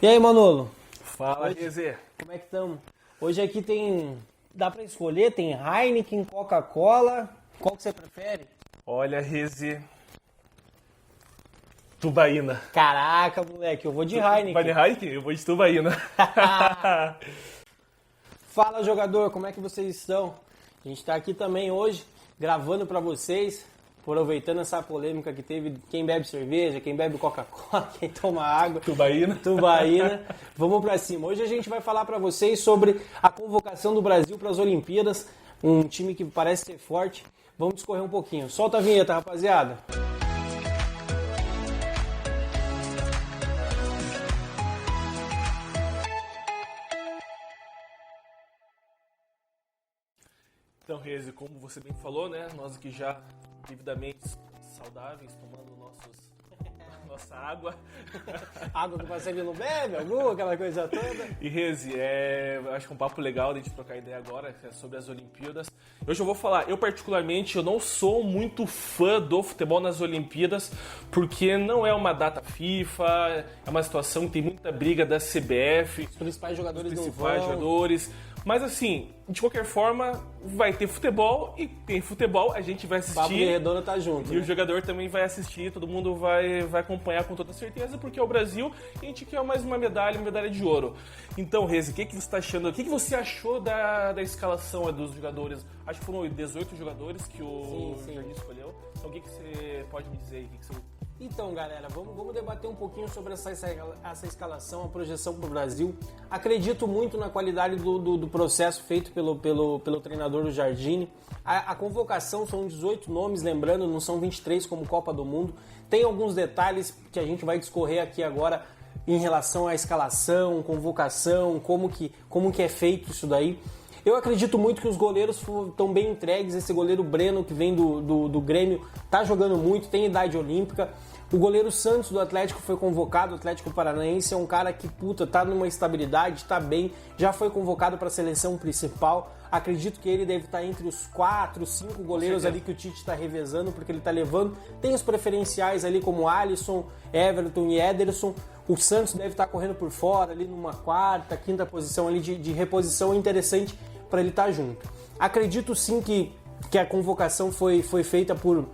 E aí, Manolo? Fala, Rezê. Como é que estamos? Hoje aqui tem... Dá pra escolher? Tem Heineken, Coca-Cola. Qual que você prefere? Olha, Rezê. Tubaína. Caraca, moleque, eu vou de Heineken. Vai de Heineken? Eu vou de Tubaína. Fala, jogador, como é que vocês estão? A gente tá aqui também hoje, gravando pra vocês, aproveitando essa polêmica que teve quem bebe cerveja, quem bebe Coca-Cola, quem toma água. Tubaína. Vamos pra cima. Hoje a gente vai falar pra vocês sobre a convocação do Brasil para as Olimpíadas, um time que parece ser forte. Vamos discorrer um pouquinho. Solta a vinheta, rapaziada. Então, Rezê, como você bem falou, né? Nós aqui já devidamente saudáveis, tomando nossa água. Água que o passarinho não bebe, aquela coisa toda. E Rezê, eu acho que é um papo legal de a gente trocar ideia agora sobre as Olimpíadas. Hoje eu vou falar, eu particularmente, eu não sou muito fã do futebol nas Olimpíadas, porque não é uma data FIFA, é uma situação que tem muita briga da CBF. Os principais jogadores Os não principais vão. jogadores. Mas assim, de qualquer forma, vai ter futebol e tem futebol, a gente vai assistir. Papo de Redondo tá junto. E o jogador também vai assistir, todo mundo vai acompanhar com toda certeza, porque é o Brasil e a gente quer mais uma medalha de ouro. Então, Rezê, o que você está achando? O que você achou da escalação dos jogadores? Acho que foram 18 jogadores que o Jardim escolheu. Então, o que você pode me dizer aí? Então, galera, vamos debater um pouquinho sobre essa escalação, a projeção para o Brasil. Acredito muito na qualidade do processo feito pelo treinador do Jardine. A convocação são 18 nomes, lembrando, não são 23 como Copa do Mundo. Tem alguns detalhes que a gente vai discorrer aqui agora em relação à escalação, convocação, como que é feito isso daí. Eu acredito muito que os goleiros estão bem entregues. Esse goleiro Breno, que vem do Grêmio, tá jogando muito, tem idade olímpica. O goleiro Santos do Atlético foi convocado, o Atlético Paranaense é um cara que, tá numa estabilidade, tá bem, já foi convocado para a seleção principal. Acredito que ele deve estar entre os 4, 5 goleiros ali que o Tite está revezando, porque ele está levando. Tem os preferenciais ali como Alisson, Everton e Ederson. O Santos deve estar correndo por fora, ali numa quarta, quinta posição ali de reposição interessante para ele estar junto. Acredito sim que a convocação foi feita por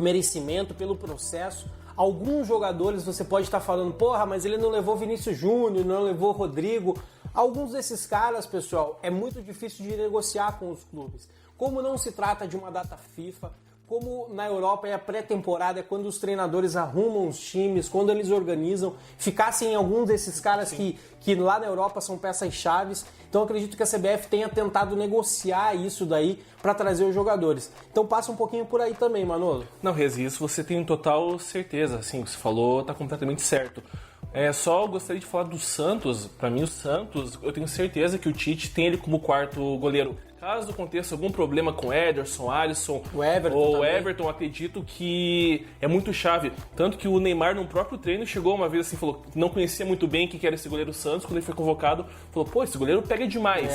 merecimento, pelo processo. Alguns jogadores você pode estar falando, porra, mas ele não levou Vinícius Júnior, não levou Rodrigo. Alguns desses caras, pessoal, é muito difícil de negociar com os clubes. Como não se trata de uma data FIFA, como na Europa é a pré-temporada, é quando os treinadores arrumam os times, quando eles organizam, ficassem alguns desses caras que lá na Europa são peças-chaves. Então acredito que a CBF tenha tentado negociar isso daí para trazer os jogadores. Então passa um pouquinho por aí também, Manolo. Não, Rezê, isso você tem total certeza, assim, o que você falou tá completamente certo. Só gostaria de falar do Santos. Para mim, o Santos, eu tenho certeza que o Tite tem ele como quarto goleiro. Caso aconteça algum problema com Ederson, Alisson ou Everton, acredito que é muito chave. Tanto que o Neymar, no próprio treino, chegou uma vez assim, falou que não conhecia muito bem quem que era esse goleiro Santos. Quando ele foi convocado, falou, pô, esse goleiro pega demais.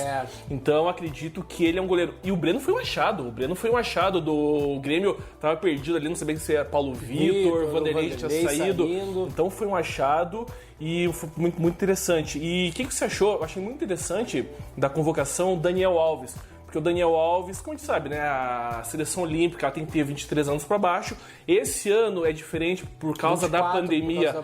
Então, acredito que ele é um goleiro. E o Breno foi um achado. O Breno foi um achado do Grêmio. Tava perdido ali, não sabia se era Paulo Vitor, Vanderlei tinha saído. Então, foi um achado. E foi muito, muito interessante. E o que você achou? Eu achei muito interessante da convocação do Daniel Alves. Porque o Daniel Alves, como a gente sabe, né, a seleção olímpica ela tem que ter 23 anos para baixo. Esse ano é diferente por causa da pandemia.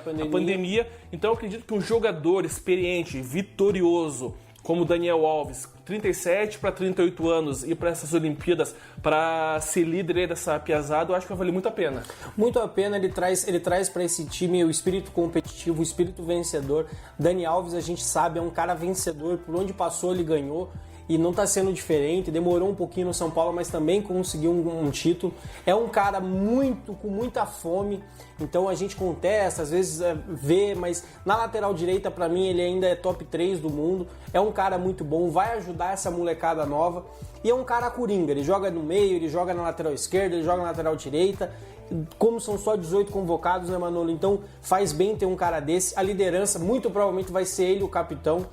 Então eu acredito que um jogador experiente, vitorioso, como o Daniel Alves, 37 para 38 anos, e para essas Olimpíadas, para ser líder dessa piazada, eu acho que vai valer muito a pena. Muito a pena, ele traz para esse time o espírito competitivo, o espírito vencedor. Dani Alves, a gente sabe, é um cara vencedor, por onde passou ele ganhou. E não está sendo diferente, demorou um pouquinho no São Paulo, mas também conseguiu um título. É um cara com muita fome, então a gente contesta, às vezes vê, mas na lateral direita, para mim, ele ainda é top 3 do mundo. É um cara muito bom, vai ajudar essa molecada nova. E é um cara coringa, ele joga no meio, ele joga na lateral esquerda, ele joga na lateral direita. Como são só 18 convocados, né, Manolo? Então faz bem ter um cara desse. A liderança, muito provavelmente vai ser ele o capitão.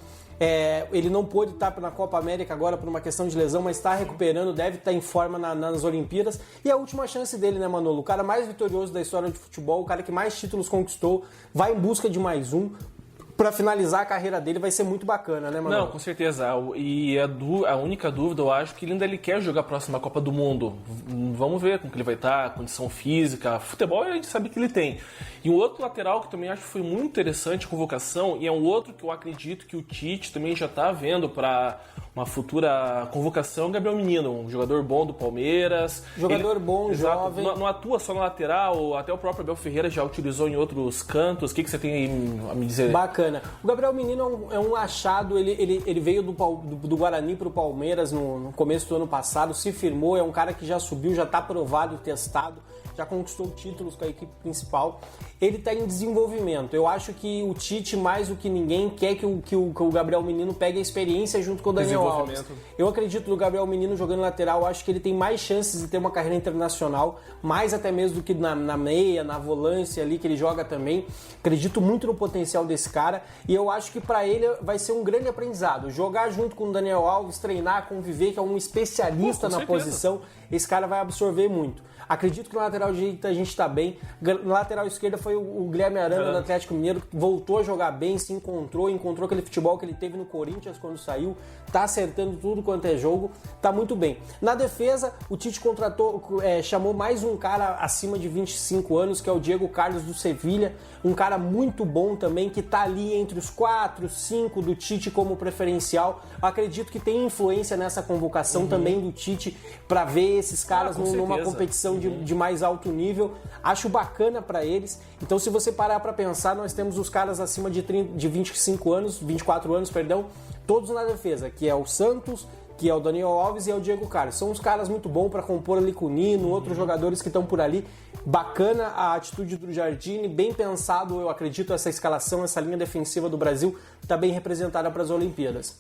Ele não pôde estar na Copa América agora por uma questão de lesão, mas está recuperando, deve estar em forma nas Olimpíadas. E a última chance dele, né, Manolo? O cara mais vitorioso da história de futebol, o cara que mais títulos conquistou, vai em busca de mais um. para finalizar a carreira dele vai ser muito bacana, né, Manuel? Não, com certeza. E a única dúvida, eu acho que ele quer jogar a próxima Copa do Mundo. Vamos ver como que ele vai estar, condição física. Futebol a gente sabe que ele tem. E um outro lateral que também acho que foi muito interessante a convocação, e é um outro que eu acredito que o Tite também já está vendo para uma futura convocação, é o Gabriel Menino, um jogador bom do Palmeiras. Jogador bom, exato, jovem. Não atua só na lateral, até o próprio Abel Ferreira já utilizou em outros cantos. O que você tem aí a me dizer? Bacana. O Gabriel Menino é um achado, ele veio do Guarani para o Palmeiras no começo do ano passado, se firmou, é um cara que já subiu, já está aprovado e testado, já conquistou títulos com a equipe principal. Ele está em desenvolvimento. Eu acho que o Tite, mais do que ninguém, quer que o Gabriel Menino pegue a experiência junto com o Daniel Alves. Eu acredito no Gabriel Menino jogando lateral, eu acho que ele tem mais chances de ter uma carreira internacional, mais até mesmo do que na meia, na volância ali, que ele joga também. Acredito muito no potencial desse cara e eu acho que para ele vai ser um grande aprendizado. Jogar junto com o Daniel Alves, treinar, conviver, que é um especialista na posição, esse cara vai absorver muito. Acredito que no lateral direito a gente está bem. Na lateral esquerda foi o Guilherme Arana do Atlético Mineiro, que voltou a jogar bem, se encontrou aquele futebol que ele teve no Corinthians quando saiu, tá acertando tudo quanto é jogo, tá muito bem. Na defesa, o Tite chamou mais um cara acima de 25 anos, que é o Diego Carlos do Sevilha, um cara muito bom também, que tá ali entre os 4, 5 do Tite como preferencial. Eu acredito que tem influência nessa convocação também do Tite para ver esses caras numa competição de mais alto nível. Acho bacana para eles. Então, se você parar para pensar, nós temos os caras acima de 24 anos, todos na defesa, que é o Santos, que é o Daniel Alves e é o Diego Carlos. São uns caras muito bons para compor ali com o Nino, outros jogadores que estão por ali. Bacana a atitude do Jardine, bem pensado, eu acredito, essa escalação, essa linha defensiva do Brasil está bem representada para as Olimpíadas.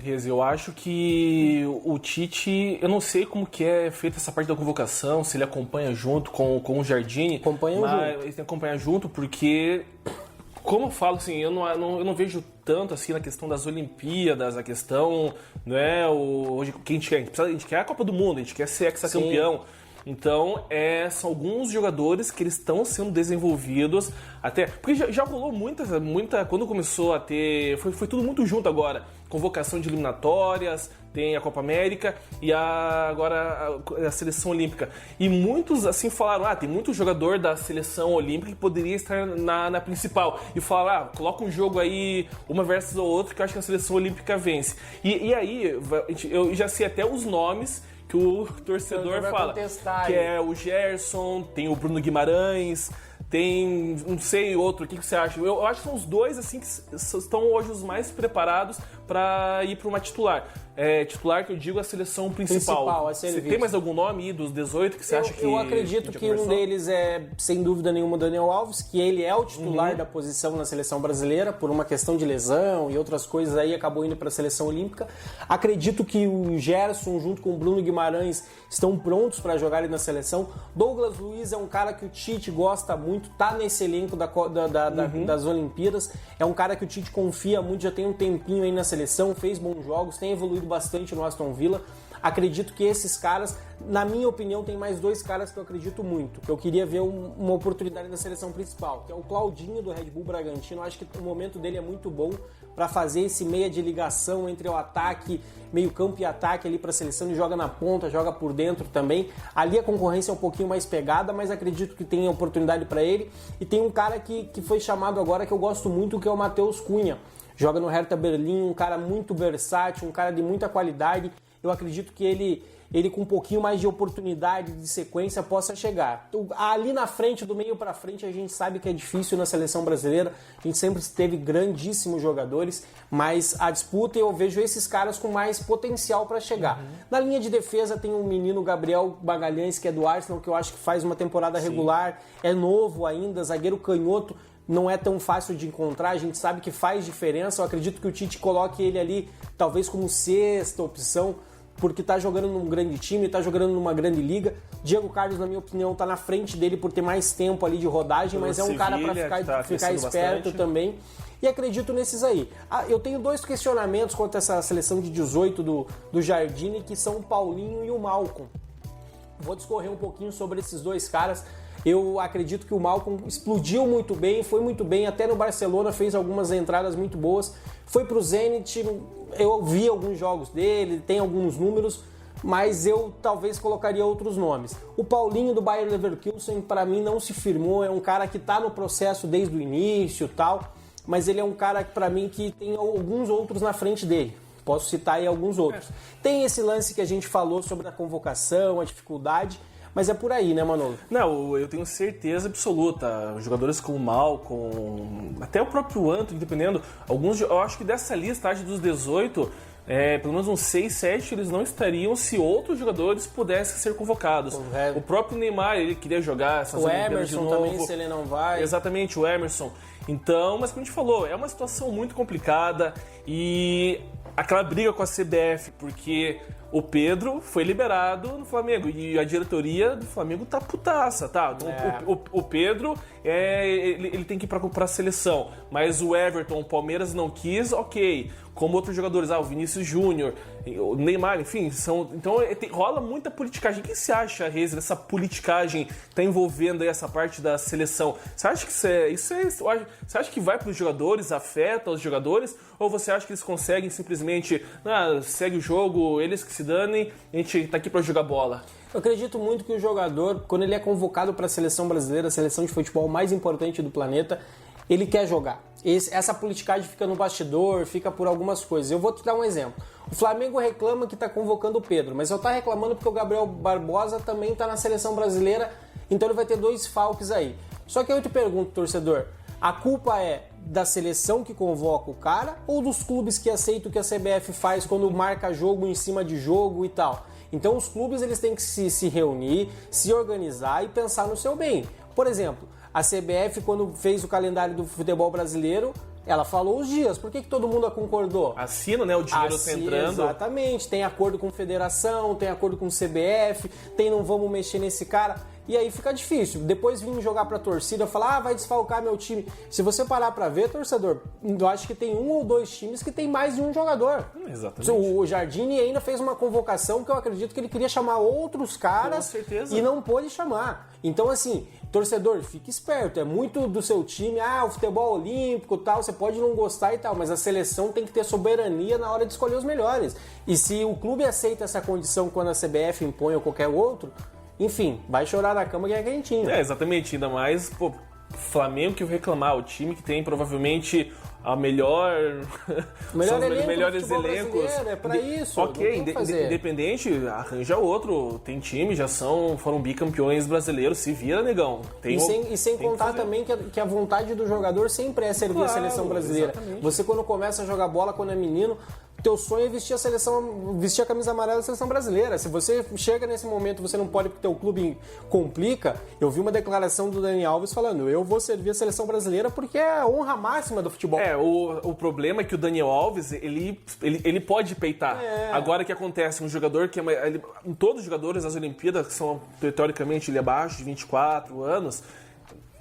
Rezi, eu acho que o Tite, eu não sei como que é feita essa parte da convocação, se ele acompanha junto com o Jardine. Ele tem que acompanhar junto porque, como eu falo, assim, eu não vejo tanto assim na questão das Olimpíadas, a questão, não é hoje que a gente quer a Copa do Mundo, a gente quer ser hexacampeão. Então, são alguns jogadores que eles estão sendo desenvolvidos até... Porque já rolou muita... Quando começou a ter... Foi tudo muito junto agora. Convocação de eliminatórias, tem a Copa América e agora a Seleção Olímpica. E muitos, assim, falaram, tem muito jogador da Seleção Olímpica que poderia estar na principal. E falaram, coloca um jogo aí, uma versus o outro, que eu acho que a Seleção Olímpica vence. E aí, eu já sei até os nomes que o torcedor fala, que é o Gerson, tem o Bruno Guimarães, tem, não sei, outro, o que você acha? Eu acho que são os dois, assim, que estão hoje os mais preparados para ir para uma titular. Titular que eu digo a seleção principal. Você tem mais algum nome aí dos 18 que você acha que... Eu acredito que um deles é, sem dúvida nenhuma, o Daniel Alves, que ele é o titular da posição na seleção brasileira, por uma questão de lesão e outras coisas aí, acabou indo para a seleção olímpica. Acredito que o Gerson, junto com o Bruno Guimarães, estão prontos para jogarem na seleção. Douglas Luiz é um cara que o Tite gosta muito, tá nesse elenco das Olimpíadas. É um cara que o Tite confia muito, já tem um tempinho aí na seleção, fez bons jogos, tem evoluído bastante no Aston Villa. Acredito que esses caras, na minha opinião, tem mais dois caras que eu acredito muito, que eu queria ver uma oportunidade na seleção principal, que é o Claudinho do Red Bull Bragantino. Eu acho que o momento dele é muito bom para fazer esse meia de ligação entre o ataque, meio campo e ataque ali para a seleção. Ele joga na ponta, joga por dentro também. Ali a concorrência é um pouquinho mais pegada, mas acredito que tem oportunidade para ele. E tem um cara que foi chamado agora que eu gosto muito, que é o Matheus Cunha. Joga no Hertha Berlim, um cara muito versátil, um cara de muita qualidade. Eu acredito que ele com um pouquinho mais de oportunidade, de sequência, possa chegar. Ali na frente, do meio para frente, a gente sabe que é difícil na seleção brasileira. A gente sempre teve grandíssimos jogadores, mas a disputa, eu vejo esses caras com mais potencial para chegar. Na linha de defesa tem um menino, Gabriel Magalhães, que é do Arsenal, que eu acho que faz uma temporada regular, é novo ainda, zagueiro canhoto. Não é tão fácil de encontrar, a gente sabe que faz diferença. Eu acredito que o Tite coloque ele ali, talvez como sexta opção, porque tá jogando num grande time, tá jogando numa grande liga. Diego Carlos, na minha opinião, tá na frente dele por ter mais tempo ali de rodagem, mas é um cara para ficar esperto também. E acredito nesses aí. Eu tenho dois questionamentos quanto a essa seleção de 18 do Jardine, que são o Paulinho e o Malcom. Vou discorrer um pouquinho sobre esses dois caras. Eu acredito que o Malcom explodiu muito bem, foi muito bem, até no Barcelona fez algumas entradas muito boas. Foi pro Zenit, eu vi alguns jogos dele, tem alguns números, mas eu talvez colocaria outros nomes. O Paulinho do Bayer Leverkusen, para mim, não se firmou, é um cara que está no processo desde o início e tal, mas ele é um cara, para mim, que tem alguns outros na frente dele. Posso citar aí alguns outros. Tem esse lance que a gente falou sobre a convocação, a dificuldade, mas é por aí, né, Manolo? Não, eu tenho certeza absoluta. Jogadores como o Malcom, até o próprio Antony, dependendo, alguns, eu acho que dessa lista dos 18, pelo menos uns 6, 7, eles não estariam se outros jogadores pudessem ser convocados. O próprio Neymar, ele queria jogar essas Olimpíadas de novo. O Emerson também, se ele não vai. Exatamente, o Emerson. Então, mas como a gente falou, é uma situação muito complicada e aquela briga com a CBF, porque o Pedro foi liberado no Flamengo e a diretoria do Flamengo tá putaça, tá? O Pedro, ele tem que ir pra seleção, mas o Everton, o Palmeiras não quis, ok. Como outros jogadores, o Vinícius Júnior, o Neymar, enfim, então rola muita politicagem. O que você acha, Reis, dessa politicagem que tá envolvendo aí essa parte da seleção? Você acha que você acha que vai para os jogadores, afeta os jogadores, ou você acha que eles conseguem simplesmente segue o jogo, eles que se danem, a gente tá aqui para jogar bola? Eu acredito muito que o jogador, quando ele é convocado para a seleção brasileira, a seleção de futebol mais importante do planeta, ele quer jogar. Essa politicagem fica no bastidor, fica por algumas coisas. Eu vou te dar um exemplo. O Flamengo reclama que está convocando o Pedro, mas só está reclamando porque o Gabriel Barbosa também está na seleção brasileira, então ele vai ter 2 falques aí. Só que eu te pergunto, torcedor, a culpa é da seleção que convoca o cara ou dos clubes que aceitam o que a CBF faz quando marca jogo em cima de jogo e tal? Então os clubes eles têm que se reunir, se organizar e pensar no seu bem. Por exemplo, a CBF, quando fez o calendário do futebol brasileiro, ela falou os dias. Por que todo mundo concordou? Assina, né? O dinheiro tá entrando. Exatamente. Tem acordo com federação, tem acordo com CBF, tem não vamos mexer nesse cara. E aí fica difícil. Depois vir jogar pra torcida, falar, vai desfalcar meu time. Se você parar pra ver, torcedor, eu acho que tem 1 ou 2 times que tem mais de um jogador. Exatamente. O Jardine ainda fez uma convocação que eu acredito que ele queria chamar outros caras. Com certeza. E não pôde chamar. Então, assim, torcedor, fique esperto. É muito do seu time, o futebol olímpico e tal, você pode não gostar e tal, mas a seleção tem que ter soberania na hora de escolher os melhores. E se o clube aceita essa condição quando a CBF impõe ou qualquer outro, enfim, vai chorar na cama que é quentinho. Exatamente, ainda mais, Flamengo que vai reclamar, o time que tem provavelmente a melhores elencos. É pra isso. Ok, independente, arranja outro, tem time, foram bicampeões brasileiros, se vira, negão. E sem contar também que a vontade do jogador sempre é servir a seleção brasileira. Exatamente. Você quando começa a jogar bola, quando é menino, teu sonho é vestir a camisa amarela da seleção brasileira. Se você chega nesse momento, você não pode porque teu clube complica. Eu vi uma declaração do Dani Alves falando, eu vou servir a seleção brasileira porque é a honra máxima do futebol. O problema é que o Daniel Alves, ele pode peitar. Agora o que acontece, um jogador que todos os jogadores das Olimpíadas, que são teoricamente abaixo de 24 anos,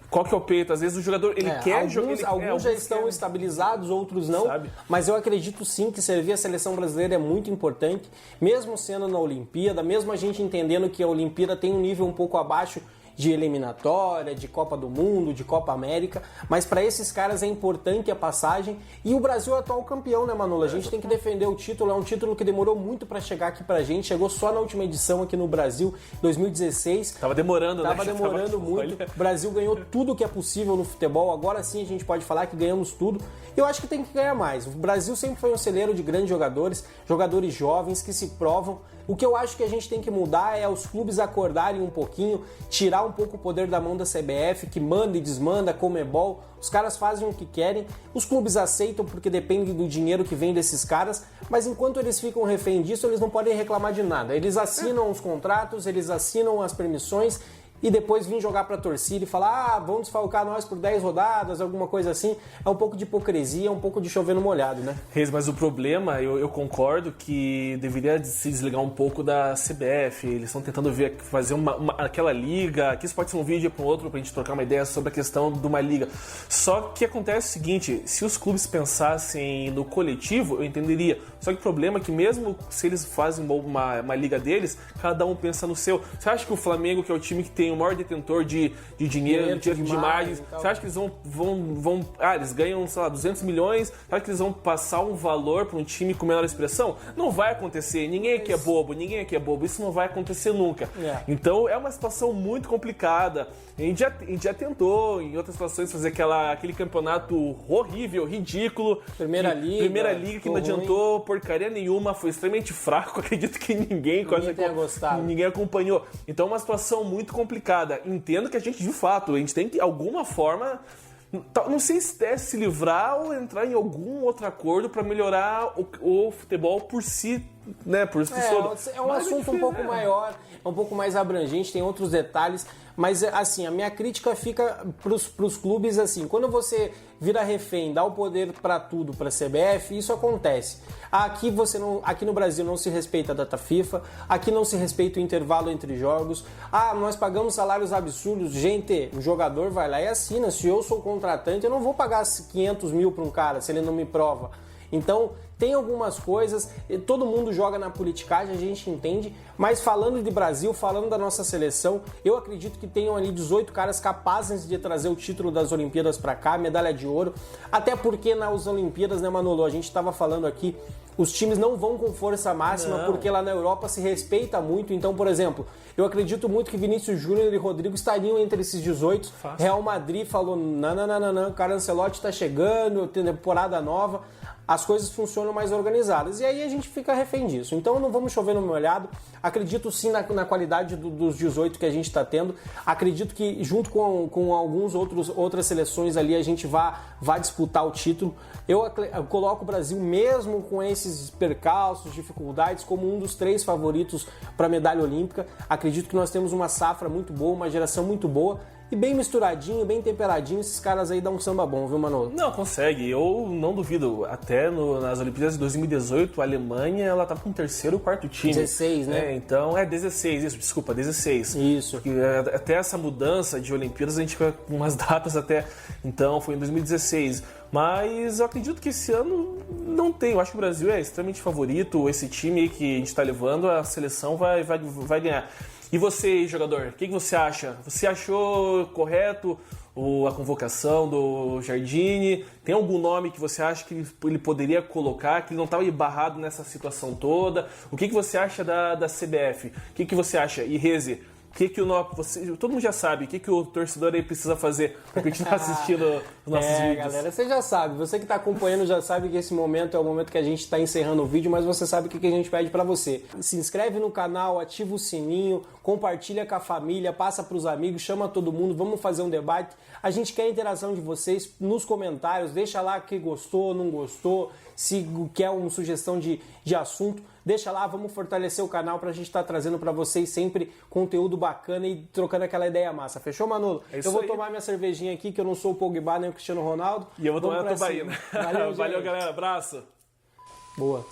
qual que é o peito? Às vezes o jogador, ele quer jogar... Alguns já estão estabilizados, outros não. Sabe? Mas eu acredito sim que servir a seleção brasileira é muito importante, mesmo sendo na Olimpíada, mesmo a gente entendendo que a Olimpíada tem um nível um pouco abaixo de eliminatória, de Copa do Mundo, de Copa América, mas para esses caras é importante a passagem e o Brasil é o atual campeão, né, Manolo? A gente tem que defender o título, é um título que demorou muito para chegar aqui pra gente, chegou só na última edição aqui no Brasil, 2016. Tava demorando, Tava demorando muito, o Brasil ganhou tudo que é possível no futebol, agora sim a gente pode falar que ganhamos tudo, eu acho que tem que ganhar mais. O Brasil sempre foi um celeiro de grandes jogadores, jogadores jovens que se provam. O que eu acho que a gente tem que mudar é os clubes acordarem um pouquinho, tirar um pouco o poder da mão da CBF, que manda e desmanda, Conmebol, os caras fazem o que querem, os clubes aceitam porque depende do dinheiro que vem desses caras, mas enquanto eles ficam refém disso, eles não podem reclamar de nada. Eles assinam os contratos, eles assinam as permissões e depois vir jogar pra torcida e falar vamos desfalcar nós por 10 rodadas, alguma coisa assim, é um pouco de hipocrisia, um pouco de chover no molhado, né? Reis, mas o problema, eu concordo que deveria se desligar um pouco da CBF, eles estão tentando fazer aquela liga, aqui isso pode ser um vídeo para um outro pra gente trocar uma ideia sobre a questão de uma liga, só que acontece o seguinte, se os clubes pensassem no coletivo, eu entenderia, só que o problema é que mesmo se eles fazem uma liga deles, cada um pensa no seu. Você acha que o Flamengo, que é o time que tem tem o maior detentor de dinheiro, de imagens. Você acha que eles eles ganham, sei lá, 200 milhões, você acha que eles vão passar um valor para um time com menor expressão? Não vai acontecer, ninguém aqui é bobo, isso não vai acontecer nunca. Então é uma situação muito complicada. A gente já tentou, em outras situações, fazer aquele campeonato horrível, ridículo. Primeira Liga que não adiantou porcaria nenhuma, foi extremamente fraco, acredito que ninguém tenha gostado. Ninguém acompanhou. Então é uma situação muito complicada. Entendo que a gente, de fato, a gente tem que, de alguma forma, não sei se livrar ou entrar em algum outro acordo para melhorar o futebol por si, né? Por si todo. É um assunto um pouco maior, é um pouco mais abrangente, tem outros detalhes, mas assim, a minha crítica fica pros clubes assim, quando você vira refém, dá o poder para tudo para a CBF, isso acontece. Aqui no Brasil não se respeita a data FIFA, aqui não se respeita o intervalo entre jogos. Nós pagamos salários absurdos. Gente, o jogador vai lá e assina. Se eu sou contratante, eu não vou pagar 500 mil para um cara se ele não me prova. Então, tem algumas coisas, todo mundo joga na politicagem, a gente entende, mas falando de Brasil, falando da nossa seleção, eu acredito que tenham ali 18 caras capazes de trazer o título das Olimpíadas para cá, medalha de ouro, até porque nas Olimpíadas, né, Manolo, a gente estava falando aqui, os times não vão com força máxima, porque lá na Europa se respeita muito. Então, por exemplo, eu acredito muito que Vinícius Júnior e Rodrigo estariam entre esses 18. Fácil. Real Madrid falou, não, o cara Ancelotti está chegando, tem temporada nova. As coisas funcionam mais organizadas. E aí a gente fica refém disso. então não vamos chover no molhado. Acredito sim na qualidade dos 18 que a gente está tendo. Acredito que junto com outras seleções ali a gente vá disputar o título. Eu coloco o Brasil, mesmo com esses percalços, dificuldades, como um dos 3 favoritos para a medalha olímpica. Acredito que nós temos uma safra muito boa, uma geração muito boa. E bem misturadinho, bem temperadinho, esses caras aí dão um samba bom, viu, Manolo? Não, consegue. Eu não duvido. Até nas Olimpíadas de 2018, a Alemanha, ela tá com o 3º ou 4º time. 16, né? Então, 16, isso, desculpa, 16. Isso. Porque até essa mudança de Olimpíadas, a gente fica com umas datas até. Então, foi em 2016. Mas eu acredito que esse ano não tem. Eu acho que o Brasil é extremamente favorito. Esse time aí que a gente tá levando, a seleção vai ganhar. E você, jogador, o que você acha? Você achou correto a convocação do Jardine? Tem algum nome que você acha que ele poderia colocar, que ele não estava barrado nessa situação toda? O que você acha da CBF? O que você acha? E Reze, todo mundo já sabe, o que o torcedor aí precisa fazer para continuar assistindo os nossos vídeos? Galera, você já sabe, você que está acompanhando já sabe que esse momento é o momento que a gente está encerrando o vídeo, mas você sabe o que a gente pede para você. Se inscreve no canal, ativa o sininho, compartilha com a família, passa para os amigos, chama todo mundo, vamos fazer um debate. A gente quer a interação de vocês nos comentários, deixa lá que gostou, não gostou, se quer uma sugestão de assunto. Deixa lá, vamos fortalecer o canal pra gente estar trazendo pra vocês sempre conteúdo bacana e trocando aquela ideia massa. Fechou, Manolo? Eu vou tomar minha cervejinha aqui, que eu não sou o Pogba nem o Cristiano Ronaldo. E eu vou tomar a tubaína. Valeu, valeu, galera. Abraço. Boa.